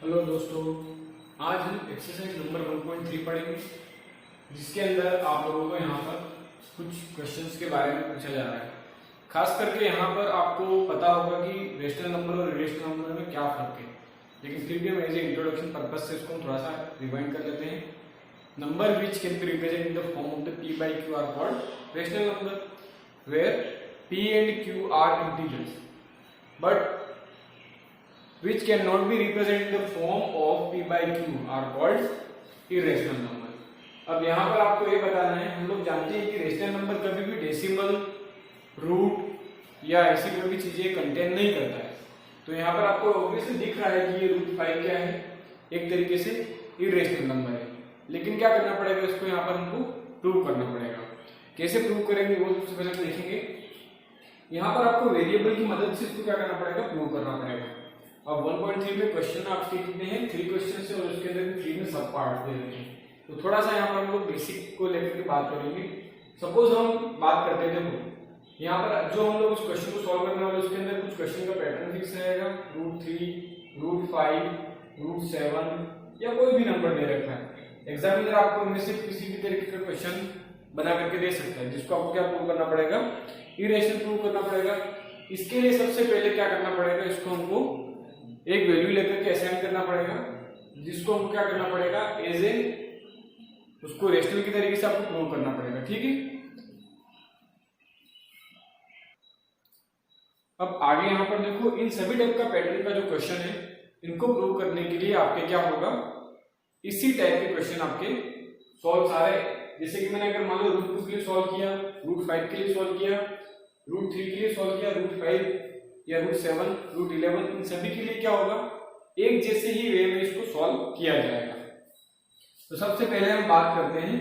Hello दोस्तों, आज हम एक्सरसाइज नंबर 1.3 पढ़ेंगे, जिसके अंदर आप लोगों को यहाँ पर कुछ क्वेश्चंस के बारे में पूछा जा रहा है। खास करके यहाँ पर आपको पता होगा कि रेशनल नंबर और इरेशनल नंबर में क्या फर्क है, लेकिन फिर भी हम एज ए इंट्रोडक्शन पर्पज से इसको हम थोड़ा सा रिवाइंड कर लेते हैं। Number which can be represent in the form of the p by q are called rational number, where p and q are integers, but which cannot be represented in the form of p by q are called irrational number। अब यहाँ पर आपको ये बताना है, हम लोग जानते हैं कि रेशनल नंबर कभी भी डेसिमल, रूट या ऐसी कोई भी चीजें कंटेन नहीं करता है। तो यहाँ पर आपको ऑब्वियसली दिख रहा है कि ये √5 क्या है, एक तरीके से इरेशनल नंबर है। लेकिन क्या करना पड़ेगा, इसको यहाँ पर हमको प्रूव करना पड़ेगा। कैसे प्रूव करेंगे वो सबसे पहले देखेंगे। यहाँ पर आपको वेरिएबल की मदद से इसको क्या करना पड़ेगा, प्रूव करना पड़ेगा। अब 1.3 में क्वेश्चन आपके कितने हैं, 3 क्वेश्चन है और उसके अंदर 3 में सब पार्ट दे रखे हैं। तो थोड़ा सा यहाँ पर हम लोग बेसिक को लेकर के बात करेंगे। सपोज हम बात करते हैं, देखो यहाँ पर जो हम लोग उस क्वेश्चन को सॉल्व करने वाले उसके अंदर कुछ क्वेश्चन का पैटर्न फिक्स रहेगा, √3, √5, √7 या कोई भी नंबर दे रखा है। एग्जामिनर आपको इनमें से किसी भी तरीके का क्वेश्चन बना करके दे सकता है, जिसको आपको क्या प्रूव करना पड़ेगा, इरेशनल प्रूव करना पड़ेगा। इसके लिए सबसे पहले क्या करना पड़ेगा, इसको हमको एक वैल्यू लेकर के असाइन करना पड़ेगा, जिसको हमको क्या करना पड़ेगा, एज ए उसको रेशनल की तरीके से आपको प्रूव करना पड़ेगा। ठीक है, अब आगे यहाँ पर देखो, इन सभी टाइप का पैटर्न का जो क्वेश्चन है, इनको प्रूव करने के लिए आपके क्या होगा, इसी टाइप के क्वेश्चन आपके सॉल्व सारे, जैसे कि मैंने अगर मान लो √2 के लिए सॉल्व किया, √5 के लिए सॉल्व किया, √3 के लिए सॉल्व किया, √5 या √7, √11, इन सभी के लिए क्या होगा, एक जैसे ही वे में इसको सॉल्व किया जाएगा। तो सबसे पहले हम बात करते हैं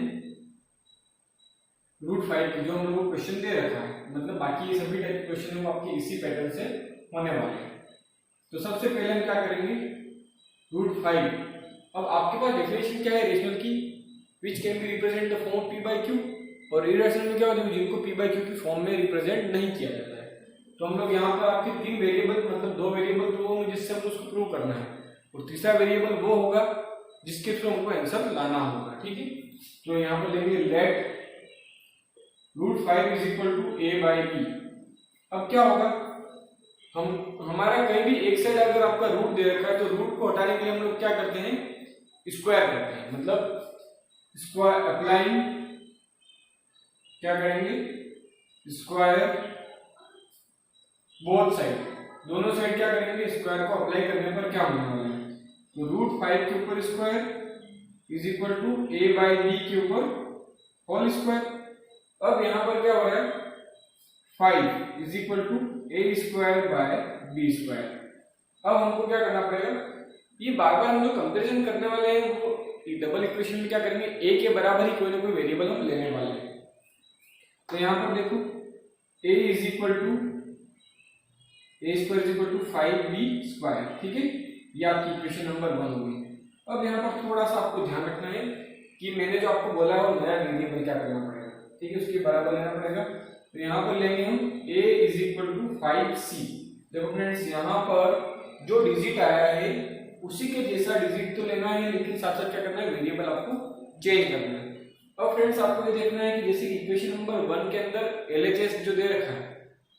√5 की, जो हम लोग क्वेश्चन दे रखा है, मतलब बाकी ये सभी टाइप के क्वेश्चन हम आपके इसी पैटर्न से होने वाले हैं। तो सबसे पहले हम क्या करेंगे, √5। अब आपके पास डेफिनेशन क्या है रेशनल की, विच can be represent the form p by q, और इरेशनल में क्या होता है, जिनको p by q की फॉर्म में रिप्रेजेंट नहीं किया जाता है। तो हम लोग यहाँ पर आपके 3 वेरिएबल, मतलब 2 वेरिएबल तो होंगे जिससे हमको उसको प्रूव करना है, और तीसरा वेरिएबल वो होगा जिसके थ्रू हमको आंसर लाना होगा। ठीक है, तो यहाँ पर लेंगे let √5 is equal to a by b। अब क्या होगा, हमारा कहीं भी एक साइड अगर आपका रूट दे रखा है, तो रूट को हटाने के लिए हम लोग क्या करते हैं, स्क्वायर करते हैं, मतलब स्क्वायर अप्लाइंग, क्या करेंगे, स्क्वायर बोथ साइड, दोनों साइड क्या करेंगे, स्क्वायर को अप्लाई करने पर क्या होने वाला है, तो √5 के ऊपर square is equal to a by b के ऊपर होल स्क्वायर। अब यहां पर क्या हो रहा है, 5 is equal to a square by b square. अब हमको क्या करना पड़ेगा, ये बार बार हम जो कंपेरिजन करने वाले हैं वो डबल इक्वेशन में क्या करेंगे, a के बराबर ही कोई ना कोई वेरिएबल हम लेने वाले हैं। तो यहां पर देखो a is equal to a square is equal to 5b square. ठीक है, ये आपकी इक्वेशन नंबर 1 होगी। अब यहाँ पर थोड़ा सा आपको ध्यान रखना है कि मैंने जो आपको बोला है वो नया वेरिएबल क्या करना पड़ेगा। ठीक है, उसके बराबर लेना पड़ेगा। तो यहाँ पर लेंगे हम a is equal to 5c। देखो फ्रेंड्स, यहाँ पर जो डिजिट आया है उसी के जैसा डिजिट तो लेना है, लेकिन साथ साथ क्या करना है, वेरिएबल आपको चेंज करना है। अब फ्रेंड्स आपको ये देखना है कि जैसे इक्वेशन नंबर 1 के अंदर LHS जो दे रखा है,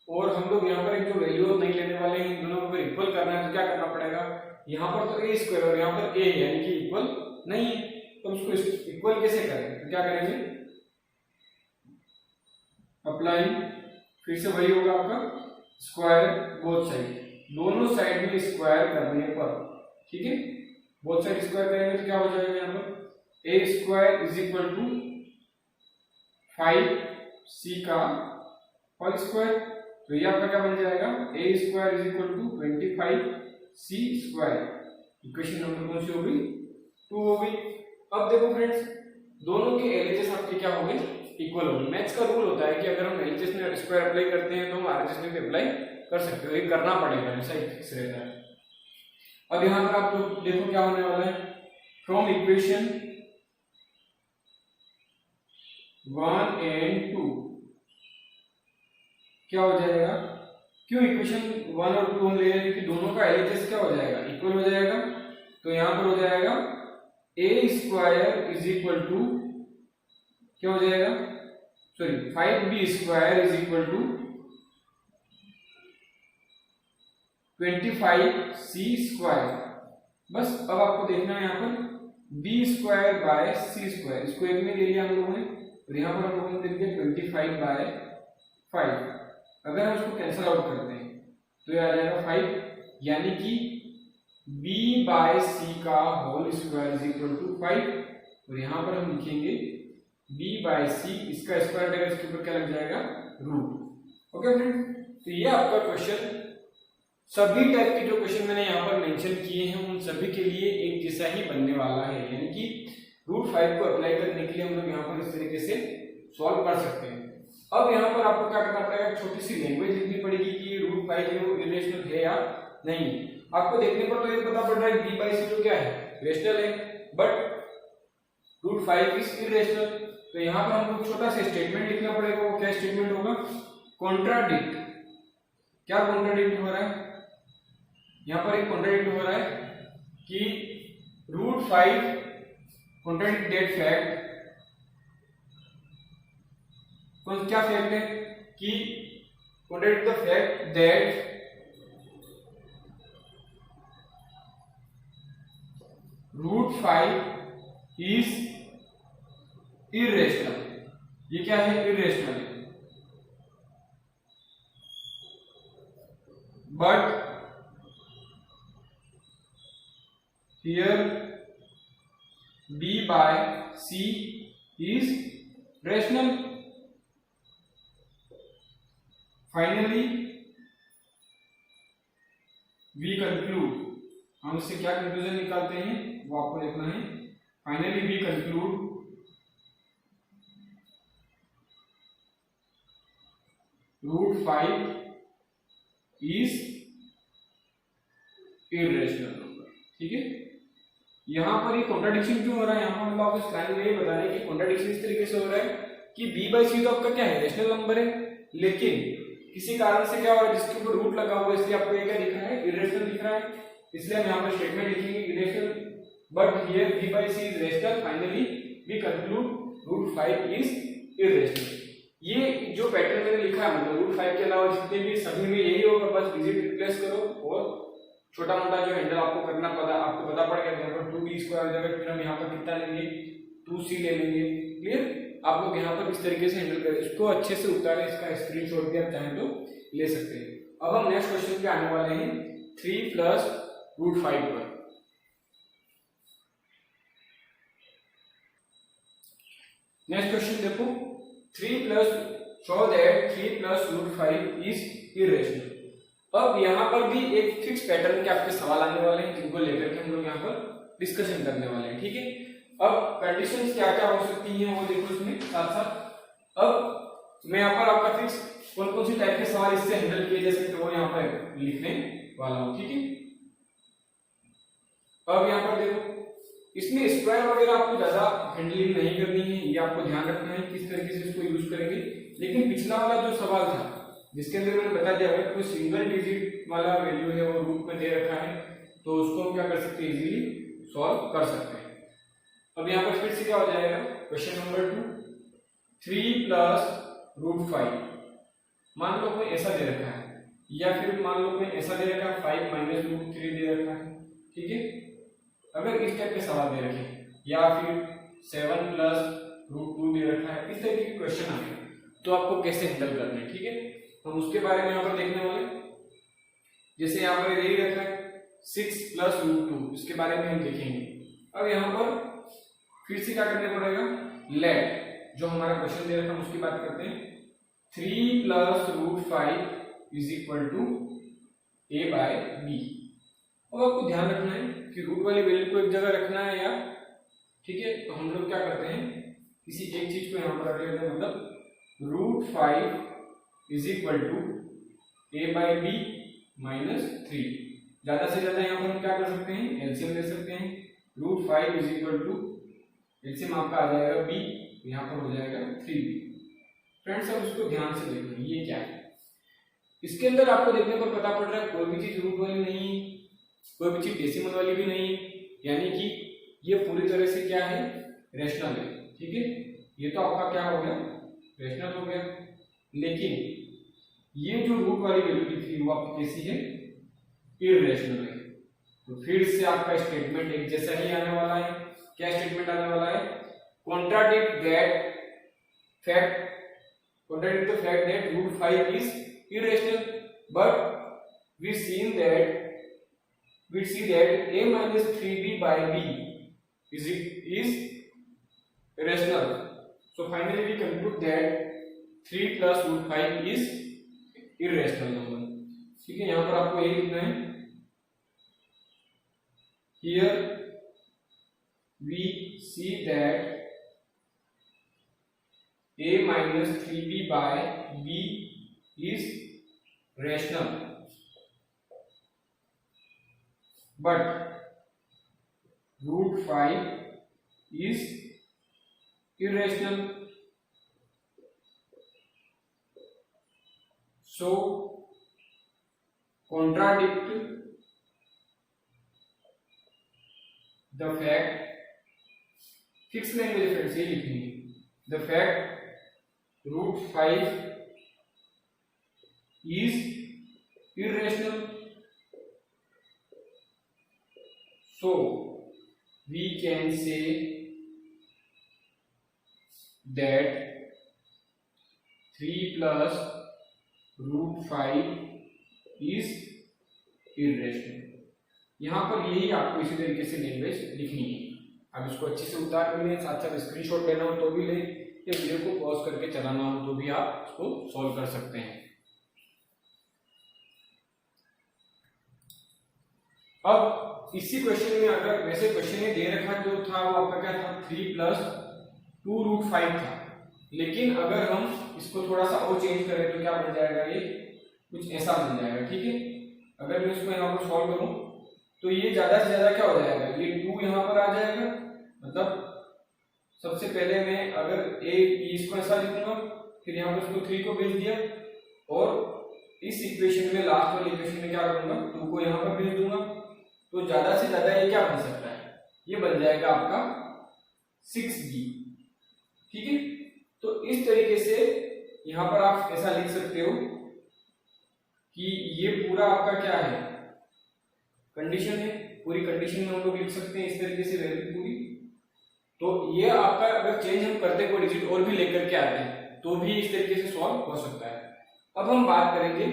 और हम लोग यहाँ पर एक जो वैल्यू नहीं लेने वाले हैं, इन दोनों को इक्वल करना है, तो क्या करना पड़ेगा, यहाँ पर तो a स्क्वायर और यहाँ पर a यानी कि इक्वल नहीं है, तो उसको इक्वल कैसे करें, तो क्या करेंगे, अप्लाई, फिर से वही होगा आपका स्क्वायर बोथ साइड, दोनों साइड में स्क्वायर करने पर, ठीक है, बोथ साइड स्क्वायर करेंगे तो क्या हो जाएगा, यहाँ पर a square is equal to 5c का होल स्क्वायर। तो ये आपका क्या बन जाएगा, a square is equal to 25c square. Equation number कौन सी हो गई, 2 हो गई। अब देखो फ्रेंड्स, दोनों के LHS आपके क्या हो गए, इक्वल हो गए। मैथ्स का रूल होता है कि अगर हम LHS में स्क्वायर अप्लाई करते हैं तो हम RHS में भी अप्लाई कर सकते हो, ये करना पड़ेगा, ऐसा फिक्स रहता है। अब यहाँ पर आप लोग देखो क्या होने वाला है, फ्रॉम इक्वेशन 1 and 2 क्या हो जाएगा, क्यों इक्वेशन 1 और 2 हम ले रहे हैं कि दोनों का LHS क्या हो जाएगा, इक्वल हो जाएगा। तो यहाँ यहां पर हो जाएगा a square is equal to क्या हो जाएगा, sorry 5b square is equal to 25c square. बस अब आपको देखना है यहाँ पर b square by c square, इसको एक में ले लिया हम लोगों ने और यहाँ पर हम लोगों ने लिख दिया 25 बाय 5। अगर हम इसको कैंसिल आउट करते हैं तो ये आ जाएगा 5, यानी कि b बाय c का whole square is equal to 5 और यहाँ पर हम लिखेंगे b बाय c, इसका स्क्वायर रहेगा, इसके ऊपर क्या लग जाएगा रूट। ओके फ्रेंड, तो ये आपका क्वेश्चन, सभी टाइप के जो क्वेश्चन मैंने यहाँ पर मेंशन किए हैं उन सभी के लिए एक जैसा ही बनने वाला है, यानी कि रूट 5 को अप्लाई करने के लिए हम लोग यहाँ पर इस तरीके से सॉल्व कर सकते हैं। अब यहाँ पर आपको क्या करना पड़ेगा, छोटी सी लैंग्वेज लिखनी पड़ेगी कि रूट 5 जो इरेशनल है या नहीं। आपको देखने पर तो ये पता पड़ रहा है b बाई c जो क्या है रेशनल है, बट रूट 5 इज इरेशनल। तो यहाँ पर हमको छोटा सा स्टेटमेंट लिखना पड़ेगा। वो क्या स्टेटमेंट होगा, कॉन्ट्राडिक्ट। क्या कॉन्ट्राडिक्ट हो रहा है, यहाँ पर एक कॉन्ट्राडिक्ट हो रहा है कि रूट 5 कॉन्ट्राडिक्ट दैट फैक्ट, क्या फैक्ट है कि contradict the fact that root 5 is irrational. ये क्या है, इरेशनल है, but here b by c is rational। finally we conclude, हम इससे क्या कंक्लूजन निकालते हैं वो आपको देखना है। Finally we conclude root 5 is irrational number। ठीक है, यहाँ पर ये कॉन्ट्राडिक्शन क्यों हो रहा है, यहाँ पर मतलब आपको इस लाइन में ये बता रहे हैं कि कॉन्ट्राडिक्शन इस तरीके से हो रहा है कि b बाई सी तो आपका क्या है रेशनल नंबर है, लेकिन किसी कारण से क्या हो रहा है जिसके ऊपर रूट लगा हुआ है, इसलिए आपको ये क्या दिख रहा है, इरेशनल दिख रहा है। इसलिए हम यहाँ पर स्टेटमेंट लिखेंगे irrational, but here b by c is rational. Finally we conclude root 5 is irrational. ये जो पैटर्न मैंने लिखा है मतलब रूट 5 के अलावा जितने भी सभी में यही होगा, बस डिजिट रिप्लेस करो और छोटा मोटा जो हैंडल आपको करना पड़ा, आपको पता पड़ गया यहाँ पर 2b स्क्वायर जगह फिर हम यहाँ पर कितना लेंगे 2c ले लेंगे। क्लियर, आप लोग यहाँ पर इस तरीके से हैंडल करें, इसको अच्छे से उतारें, इसका स्क्रीनशॉट भी आप चाहें तो ले सकते हैं। अब हम नेक्स्ट क्वेश्चन पे आने वाले हैं 3 प्लस रूट 5 पर। नेक्स्ट क्वेश्चन देखो, 3 plus show that 3 plus root 5 is irrational. अब यहाँ पर भी एक फिक्स पैटर्न के आपके सवाल आने वाले हैं जिनको लेकर के हम लोग यहाँ पर डिस्कशन करने वाले हैं। ठीक है, अब कंडीशंस क्या क्या हो सकती हैं वो देखो इसमें साथ साथ। अब मैं यहाँ पर आपका फिक्स कौन कौन सी टाइप के सवाल इससे हैंडल किए जा सकते हो यहाँ पर लिखने वाला हूँ। ठीक है, अब यहाँ पर देखो इसमें स्क्वायर वगैरह आपको ज्यादा हैंडलिंग नहीं करनी है, ये आपको ध्यान रखना है किस तरीके से इसको यूज करेंगे। लेकिन पिछला वाला जो सवाल था जिसके अंदर मैंने बता दिया है कोई सिंगल डिजिट वाला वैल्यू है वो रूट में दे रखा है, तो उसको हम क्या कर सकते हैं, इजीली सॉल्व कर सकते हैं। अब यहाँ पर फिर से क्या हो जाएगा, क्वेश्चन नंबर 2, 3 प्लस रूट 5। मान लो कोई ऐसा दे रखा है, या फिर मान लो कोई ऐसा दे रखा है 5 माइनस रूट 3 दे रखा है। ठीक है, अगर इस टाइप के सवाल दे रखे या फिर 7 प्लस रूट 2 दे रखा है, इस तरीके के क्वेश्चन आ गए तो आपको कैसे हैंडल करना है। ठीक है, हम उसके बारे में यहाँ पर देखने वाले। जैसे यहाँ पर यही रखा है 6 प्लस रूट 2, इसके बारे में हम देखेंगे। अब यहाँ पर फिर से क्या करना पड़ेगा, लेट जो हमारा क्वेश्चन दे रखा है उसकी बात करते हैं। 3 plus root 5 is equal to a by b। अब आपको ध्यान रखना है कि रूट वाली वैल्यू को एक जगह रखना है या, ठीक है, तो हम लोग क्या करते हैं किसी एक चीज को यहाँ पर रख लेते हैं, मतलब root 5 is equal to a by b minus 3। ज्यादा से ज्यादा यहाँ पर हम क्या कर सकते हैं, एलसीएम ले सकते हैं। Root 5 is equal to LCM आपका आ जाएगा b, यहाँ पर हो जाएगा 3b। फ्रेंड्स अब उसको ध्यान से देखना, ये क्या है, इसके अंदर आपको देखने पर पता पड़ रहा है कोई भी चीज रूट वाली नहीं है, कोई भी चीज डेसिमल वाली भी नहीं है, यानी कि ये पूरी तरह से क्या है, रेशनल है। ठीक है, ये तो आपका क्या हो गया, रेशनल हो गया। लेकिन ये जो रूट वाली वैल्यू दिख रही है वो आपकी कैसी है, इररेशनल है। तो फिर से आपका स्टेटमेंट एक जैसा ही आने वाला है। क्या स्टेटमेंट आने वाला है, contradict the fact that root 5 is irrational, but we see that a minus 3b by b is rational. So finally we conclude that 3 plus root 5 is irrational number. ठीक है, यहाँ पर आपको यही लिखना है, here we see that a minus 3b by b is rational, but root 5 is irrational. So contradict the fact, fix language friends ये लिखनी है, the fact root 5 is irrational. So we can say that 3 plus root 5 is irrational. यहां पर यही आपको इसी तरीके से लैंग्वेज लिखनी है। अब इसको अच्छे से उतार भी लें, साथ साथ स्क्रीनशॉट लेना हो तो भी लें, या वीडियो को पॉज करके चलाना हो तो भी आप इसको सॉल्व कर सकते हैं। अब इसी क्वेश्चन में अगर वैसे क्वेश्चन में दे रखा जो था वो आपका क्या था, 3 plus 2 root 5 था, लेकिन अगर हम इसको थोड़ा सा और चेंज करें तो क्या बन जाएगा, ये कुछ ऐसा बन जाएगा। ठीक है, अगर मैं इसको यहाँ पर सॉल्व करूं तो ये ज्यादा से ज्यादा क्या हो जाएगा, ये 2 यहाँ पर आ जाएगा, मतलब सबसे पहले मैं अगर इसको ऐसा लिखूंगा, फिर यहाँ पर इसको 3 को भेज दिया, और इस इक्वेशन में लास्ट वाली इक्वेशन में क्या करूंगा, 2 को यहाँ पर भेज दूंगा, तो ज्यादा से ज्यादा ये क्या बन सकता है, ये बन जाएगा आपका 6b। ठीक है, तो इस तरीके से यहाँ पर आप ऐसा लिख सकते हो कि ये पूरा आपका क्या है, कंडीशन है, पूरी कंडीशन में हम लोग लिख सकते हैं इस तरीके से वैल्यू पूरी। तो ये आपका अगर चेंज हम करते कोई डिजिट और भी लेकर के आते हैं तो भी इस तरीके से सॉल्व हो सकता है। अब हम बात करेंगे,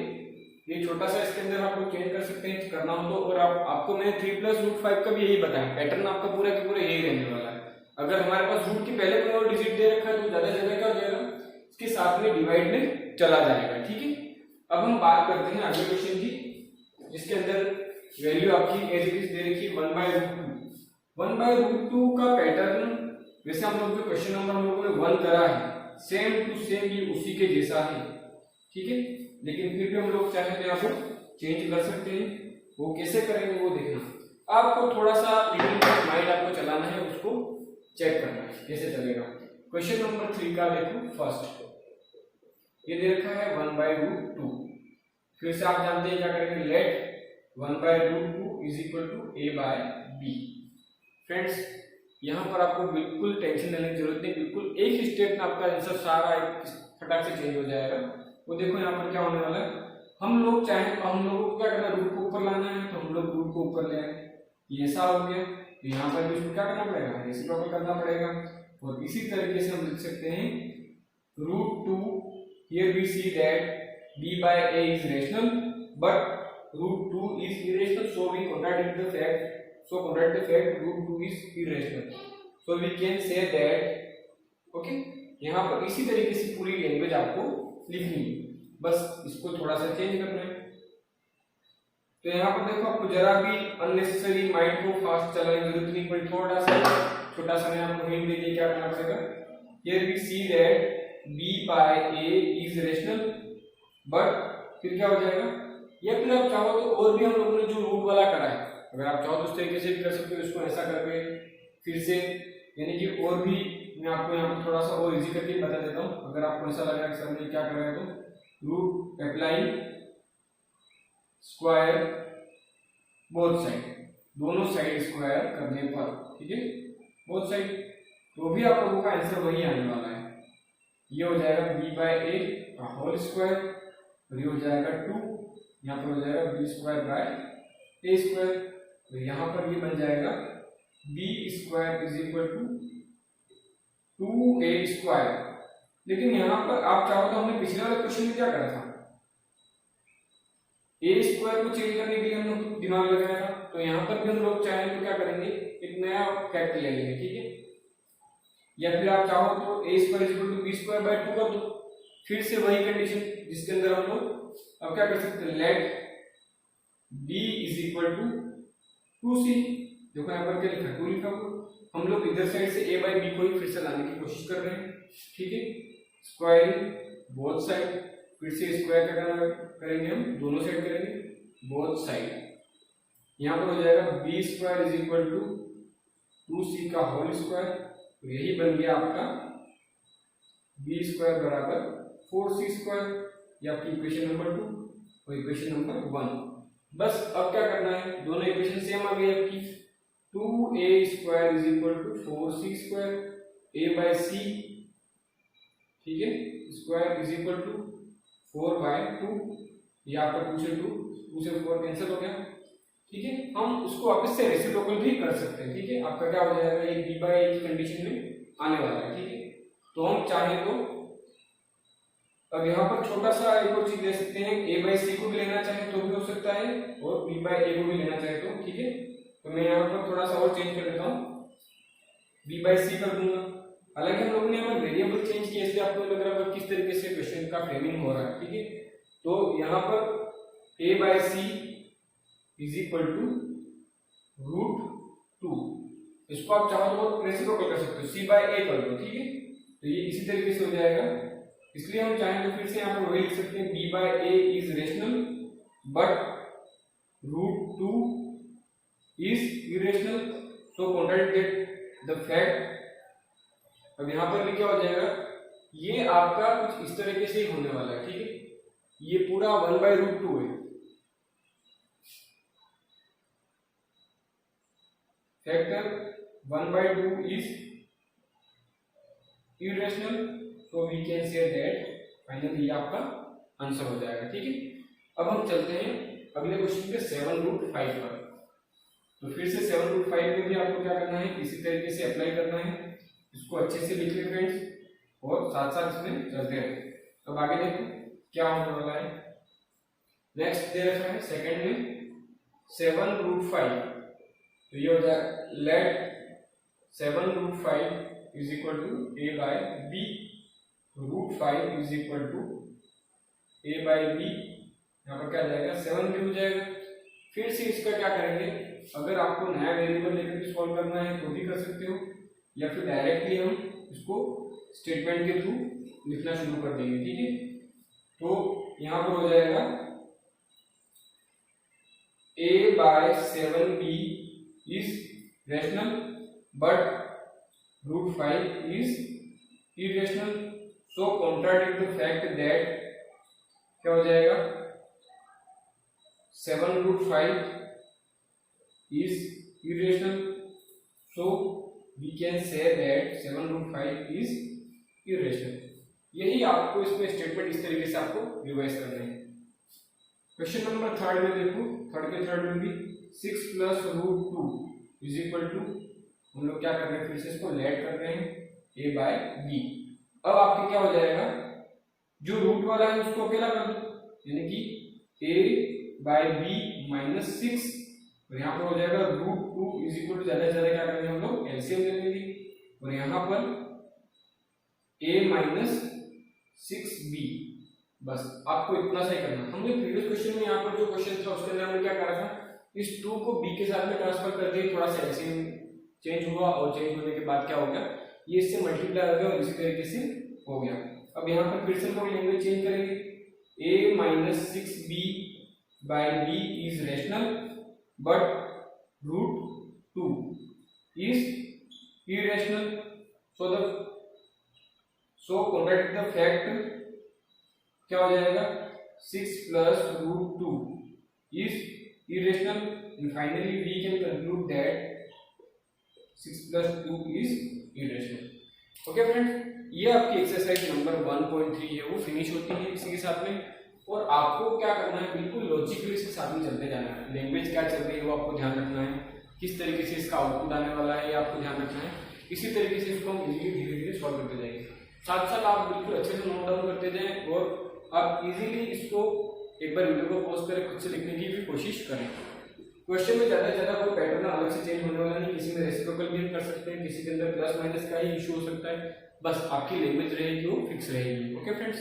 ये छोटा सा इसके अंदर आप लोग चेंज कर सकते हैं करना हो तो, और आपको मैंने 3 plus root 5 का भी यही बताया, पैटर्न आपका पूरा के पूरा यही रहने वाला है। अगर हमारे पास रूट के पहले कोई और डिजिट दे रखा है तो ज्यादा से ज्यादा क्या हो जाएगा, इसके साथ में डिवाइड में चला जाएगा। ठीक है, अब हम बात करते हैं अगले क्वेश्चन की, जिसके अंदर वैल्यू आपकी एज इट इज दे रखी है 1/√2। 1/√2 का पैटर्न वैसे हम लोग जो क्वेश्चन नंबर हम लोगों ने 1 करा है, सेम टू सेम ये उसी के जैसा है। ठीक है, लेकिन फिर भी हम लोग चाहे तो यहाँ पर चेंज कर सकते हैं, वो कैसे करेंगे वो देखना। आपको थोड़ा सा माइंड आपको चलाना है, उसको चेक करना है कैसे चलेगा। क्वेश्चन नंबर 3 का देखो, फर्स्ट ये दे रखा है 1/√2। फिर से आप जानते हैं क्या करेंगे, let 1/√2 is equal to a/b। Friends यहाँ पर आपको बिल्कुल टेंशन लेने की जरूरत नहीं, बिल्कुल एक ही स्टेप में आपका आंसर सारा एक फटाक से चेंज हो जाएगा। वो देखो यहाँ पर क्या होने वाला है, हम लोग चाहे तो हम लोगों को क्या करना है, रूट को ऊपर लाना है, तो हम लोग रूट को ऊपर ले आए, ये ऐसा हो गया। तो यहाँ पर भी इसको क्या करना पड़ेगा, रेसिप्रोकल करना पड़ेगा। और इसी तरीके से हम लिख सकते हैं √2, here we see that b/a is rational but √2 is irrational, so we contradict the fact √2 is irrational, so we can say that okay। यहाँ पर इसी तरीके से पूरी लैंग्वेज आपको लिखनी है, बस इसको थोड़ा सा चेंज करना है। तो यहाँ पर देखो आपको जरा भी अननेसेसरी माइंड को फास्ट चलाने की जरूरत नहीं पड़ी, थोड़ा सा छोटा सा मैं आपको हिंट दे दिया क्या करना पड़ेगा। Here we see that b/a is rational but फिर क्या हो जाएगा, या फिर आप चाहो तो और भी हम लोगों ने जो रूट वाला करा है, अगर आप चाहो तो उस तरीके से भी कर सकते हो, इसको ऐसा करके फिर से, यानी कि और भी मैं आपको यहाँ पर थोड़ा सा और इजी करके बता देता हूँ। अगर आपको ऐसा लगा कि सर ने क्या करा है तो root apply square both side, दोनों साइड स्क्वायर करने पर, ठीक है, बोथ साइड, तो भी आप लोगों का आंसर वही आने वाला है। ये हो जाएगा b बाय ए का होल स्क्वायर, और ये हो जाएगा 2, यहाँ पर हो जाएगा b square by a square, तो यहाँ पर भी बन जाएगा b square is equal to 2a square. लेकिन यहाँ पर आप चाहो तो हमने पिछले वाले क्वेश्चन में क्या करा था, ए स्क्वायर को चेंज करने के लिए हम लोग दिमाग लगाया था, तो यहाँ पर भी हम लोग चाहें तो क्या करेंगे, एक नया फैक्ट ले लेंगे, ठीक है, या फिर आप चाहो तो A square is equal to B square by 2 कर दो, फिर से वही कंडीशन जिसके अंदर हम लोग अब क्या कर सकते हैं, let b is equal to 2c। देखो यहाँ पर क्या लिखा है, 2 लिखा हुआ, हम लोग इधर साइड से a बाय b को ही फिर से लाने की कोशिश कर रहे हैं, ठीक है, स्क्वायरिंग बोथ साइड, फिर से स्क्वायर का करना करेंगे, हम दोनों साइड करेंगे बोथ साइड, यहाँ पर हो जाएगा b square is equal to 2c का होल स्क्वायर, तो यही बन गया आपका b स्क्वायर बराबर 4c स्क्वायर, ये आपकी इक्वेशन नंबर 2 और इक्वेशन नंबर 1। बस अब क्या करना है, दोनों इक्वेशन सेम आ गई आपकी, 2a square is equal to 4c square, a by c, ठीक है, square is equal to 4 by 2, ये आपका 2 से 2 से 4 कैंसिल हो गया, ठीक है, हम उसको वापस से रेसिप्रोकल भी कर सकते हैं, ठीक है, आपका क्या हो जाएगा, ये b बाय a की कंडीशन में आने वाला है, ठीक है, तो हम चाहें तो अब यहाँ पर छोटा सा एक और चीज ले सकते हैं, a बाय c को भी लेना चाहे तो भी हो सकता है, और b बाय a को भी लेना चाहे तो, ठीक है, तो मैं यहाँ पर थोड़ा सा और चेंज कर देता हूँ, b बाय c कर दूंगा। हालांकि हम लोगों ने यहाँ पर वेरिएबल चेंज किया, इसलिए आपको लग रहा है किस तरीके से क्वेश्चन का फ्रेमिंग हो रहा है, ठीक है, तो यहाँ पर a by c is equal to √2, इसको आप चाहो तो रेसिप्रोकल कर सकते हो, c बाय a कर दो, ठीक है, तो ये इसी तरीके से हो जाएगा, इसलिए हम चाहें तो फिर से यहाँ पर वही लिख सकते हैं, b by a is rational but √2 is irrational, so contradict the fact. अब यहाँ पर भी क्या हो जाएगा, ये आपका कुछ इस तरीके से ही होने वाला है, ठीक है, ये पूरा 1 बाय √2 है, factor 1 by 2 is irrational, so we can say that finally ये आपका आंसर हो जाएगा, ठीक है। अब हम चलते हैं अगले क्वेश्चन पे 7√5 पर, तो फिर से 7√5 में भी आपको क्या करना है, इसी तरीके से अप्लाई करना है, इसको अच्छे से लिख ले फ्रेंड्स, और साथ साथ इसमें चलते हैं। अब आगे देखो क्या होने वाला है, नेक्स्ट दे रखा है सेकंड में 7√5, तो ये हो जाएगा let 7√5 is equal to a by b, √5 is equal to a by b, यहाँ पर क्या जाएगा 7 भी हो जाएगा। फिर से इसका क्या करेंगे, अगर आपको नया वेरिएबल लेकर के सॉल्व करना है तो भी कर सकते हो, या फिर डायरेक्टली हम इसको स्टेटमेंट के थ्रू लिखना शुरू कर देंगे, ठीक है। तो यहाँ पर हो जाएगा a by 7b is rational but √5 is irrational, so contradict the fact that क्या हो जाएगा 7√5 is irrational, so we can say that 7√5 is irrational। यही आपको इसमें स्टेटमेंट इस तरीके से आपको रिवाइज करना है। क्वेश्चन नंबर थर्ड में देखो, थर्ड में भी 6 + √2 इज इक्वल टू, हम लोग क्या कर रहे हैं, फिर से इसको लेट कर रहे हैं a बाय b। अब आपके क्या हो जाएगा, जो रूट वाला है उसको अकेला कर दो, यानी कि a बाय b माइनस 6, और यहाँ पर हो जाएगा √2 इज इक्वल टू, ज्यादा से ज्यादा क्या करेंगे हम लोग एलसीएम ले लेंगे, और यहाँ पर a माइनस 6b, बस आपको इतना सा ही करना। हमने प्रीवियस क्वेश्चन में यहाँ पर जो क्वेश्चन था उसके अंदर हमने क्या करा था, इस 2 को b के साथ में ट्रांसफर कर दिए, थोड़ा सा एलसीएम चेंज हुआ, और चेंज होने के बाद क्या हो गया, ये इससे मल्टीप्लाई हो गया और इसी तरीके से हो गया। अब यहाँ पर फिर से हम लैंग्वेज चेंज करेंगे, a minus 6b by b is rational but √2 is irrational, so contradict the fact, क्या हो जाएगा 6 + √2 is irrational, and finally we can conclude that 6 plus 2 is irrational. Okay friends, ये आपकी एक्सरसाइज नंबर 1.3 है वो finish होती है इसी के साथ में। और आपको क्या करना है, बिल्कुल लॉजिकली इसके साथ में चलते जाना है। लैंग्वेज क्या चल रही है वो आपको ध्यान रखना है, किस तरीके से इसका आउटपुट आने वाला है ये आपको ध्यान रखना है। इसी तरीके से इसको हम इजीली धीरे धीरे सॉल्व करते जाएंगे। साथ साथ आप बिल्कुल अच्छे से नोट डाउन करते जाएं और आप इजीली इसको एक बार वीडियो को पॉज करके खुद से लिखने की भी कोशिश करें। क्वेश्चन में ज्यादा से ज्यादा कोई पैटर्न अलग से चेंज होने वाला नहीं, किसी में रेसिप्रोकल भी कर सकते हैं, किसी के अंदर प्लस माइनस का ही इशू हो सकता है, बस आपकी लैंग्वेज रहेगी वो फिक्स रहेगी। Okay friends.